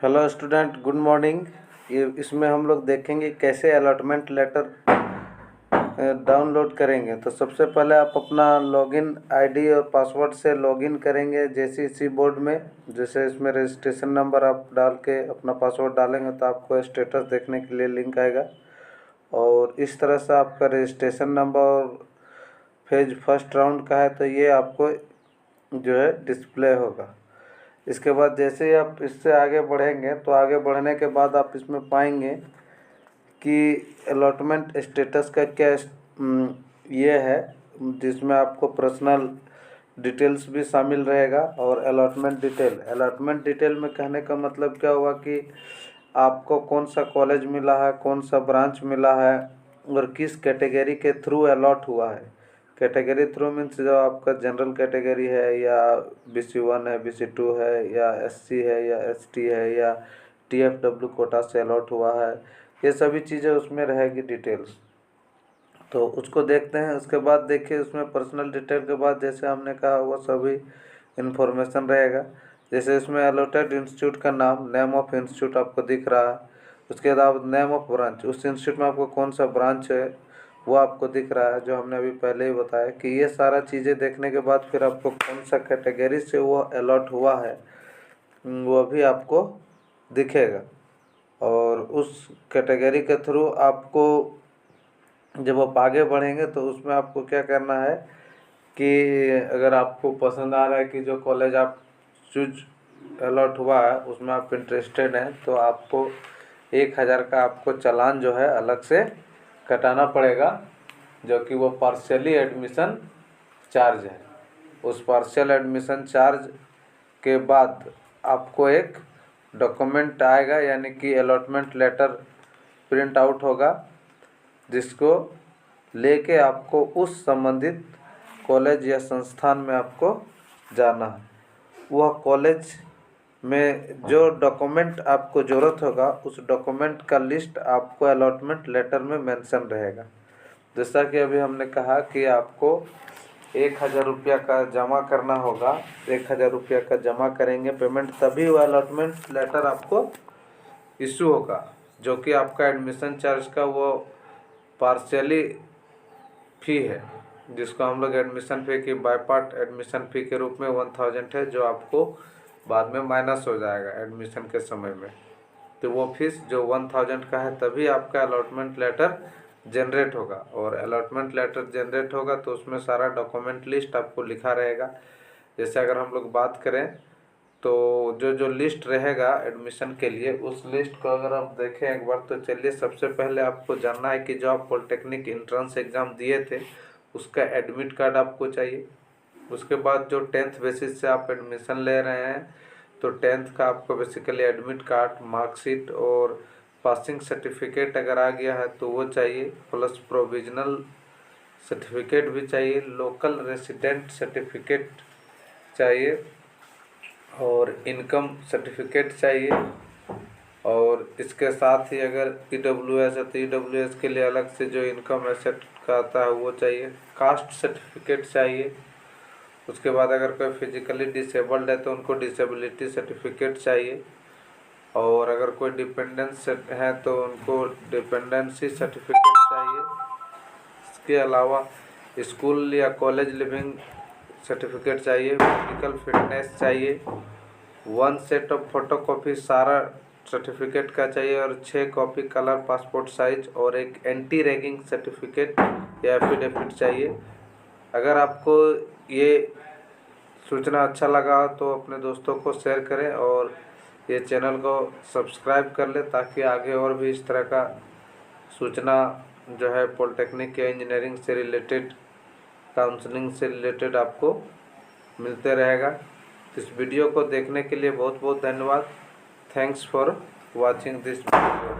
Hello student, good morning. ये इसमें हम लोग देखेंगे कैसे अलॉटमेंट लेटर डाउनलोड करेंगे। तो सबसे पहले आप अपना लॉगिन आईडी और पासवर्ड से लॉगिन करेंगे जेसीसी बोर्ड में। जैसे इसमें रजिस्ट्रेशन नंबर आप डाल के अपना पासवर्ड डालेंगे तो आपको स्टेटस देखने के लिए लिंक आएगा और इस तरह से आपका registration number phase first round का है तो ये आपको जो है डिस्प्ले होगा। इसके बाद जैसे ही आप इससे आगे बढ़ेंगे तो आगे बढ़ने के बाद आप इसमें पाएंगे कि अलॉटमेंट स्टेटस का क्या ये है, जिसमें आपको पर्सनल डिटेल्स भी शामिल रहेगा और अलॉटमेंट डिटेल में कहने का मतलब क्या हुआ कि आपको कौन सा कॉलेज मिला है, कौन सा ब्रांच मिला है और किस कैटेगरी के थ्रू अलॉट हुआ है। कैटेगरी थ्रू मीन्स जो आपका जनरल कैटेगरी है या BC1 है, BC2 है या SC है या ST है या TFW कोटा से अलॉट हुआ है, ये सभी चीज़ें उसमें रहेगी डिटेल्स। तो उसको देखते हैं। उसके बाद देखिए उसमें पर्सनल डिटेल के बाद जैसे हमने कहा वो सभी इन्फॉर्मेशन रहेगा। जैसे इसमें अलॉटेड इंस्टीट्यूट का नाम, नेम ऑफ इंस्टीट्यूट आपको दिख रहा है। उसके बाद नेम ऑफ ब्रांच, उस इंस्टीट्यूट में आपको कौन सा ब्रांच है वो आपको दिख रहा है, जो हमने अभी पहले ही बताया कि ये सारा चीज़ें देखने के बाद फिर आपको कौन सा कैटेगरी से वो अलॉट हुआ है वो भी आपको दिखेगा। और उस कैटेगरी के थ्रू आपको जब आप आगे बढ़ेंगे तो उसमें आपको क्या करना है कि अगर आपको पसंद आ रहा है कि जो कॉलेज आप चूज अलॉट हुआ है उसमें आप इंटरेस्टेड हैं तो आपको 1000 का आपको चालान जो है अलग से कटाना पड़ेगा, जो कि वो पार्शियली एडमिशन चार्ज है। उस पार्शियल एडमिशन चार्ज के बाद आपको एक डॉक्यूमेंट आएगा, यानी कि अलॉटमेंट लेटर प्रिंट आउट होगा, जिसको लेके आपको उस संबंधित कॉलेज या संस्थान में आपको जाना है। वह कॉलेज में जो डॉक्यूमेंट आपको ज़रूरत होगा उस डॉक्यूमेंट का लिस्ट आपको अलॉटमेंट लेटर में मेंशन रहेगा। जैसा कि अभी हमने कहा कि आपको 1000 रुपया का जमा करना होगा। 1000 रुपया का जमा करेंगे पेमेंट, तभी वो अलॉटमेंट लेटर आपको इशू होगा, जो कि आपका एडमिशन चार्ज का वो पार्शियली फ़ी है, जिसको हम लोग एडमिशन फ़ी की बाय पार्ट एडमिशन फ़ी के रूप में 1000 है, जो आपको बाद में माइनस हो जाएगा एडमिशन के समय में। तो वो फीस जो 1000 का है तभी आपका अलॉटमेंट लेटर जनरेट होगा, और अलॉटमेंट लेटर जनरेट होगा तो उसमें सारा डॉक्यूमेंट लिस्ट आपको लिखा रहेगा। जैसे अगर हम लोग बात करें तो जो लिस्ट रहेगा एडमिशन के लिए, उस लिस्ट को अगर आप देखें एक बार तो चलिए सबसे पहले आपको जानना है कि जो आप पॉलिटेक्निक एंट्रेंस एग्ज़ाम दिए थे उसका एडमिट कार्ड आपको चाहिए। उसके बाद जो 10th बेसिस से आप एडमिशन ले रहे हैं तो 10th का आपको बेसिकली एडमिट कार्ड, मार्कशीट और पासिंग सर्टिफिकेट अगर आ गया है तो वो चाहिए, प्लस प्रोविजनल सर्टिफिकेट भी चाहिए, लोकल रेसिडेंट सर्टिफिकेट चाहिए और इनकम सर्टिफिकेट चाहिए। और इसके साथ ही अगर EWS है तो EWS के लिए अलग से जो इनकम एसेट का आता है वो चाहिए, कास्ट सर्टिफिकेट चाहिए। उसके बाद अगर कोई फिजिकली डिसेबल्ड है तो उनको डिसेबिलिटी सर्टिफिकेट चाहिए, और अगर कोई डिपेंडेंस है तो उनको डिपेंडेंसी सर्टिफिकेट चाहिए। इसके अलावा स्कूल या कॉलेज लिविंग सर्टिफिकेट चाहिए, फिजिकल फिटनेस चाहिए, 1 सेट ऑफ फोटोकॉपी सारा सर्टिफिकेट का चाहिए और 6 कॉपी कलर पासपोर्ट साइज और एक एंटी रैगिंग सर्टिफिकेट या एफिडेविट चाहिए। अगर आपको ये सूचना अच्छा लगा तो अपने दोस्तों को शेयर करें और ये चैनल को सब्सक्राइब कर लें, ताकि आगे और भी इस तरह का सूचना जो है पॉलिटेक्निक या इंजीनियरिंग से रिलेटेड, काउंसलिंग से रिलेटेड आपको मिलते रहेगा। इस वीडियो को देखने के लिए बहुत बहुत धन्यवाद। Thanks for watching this video.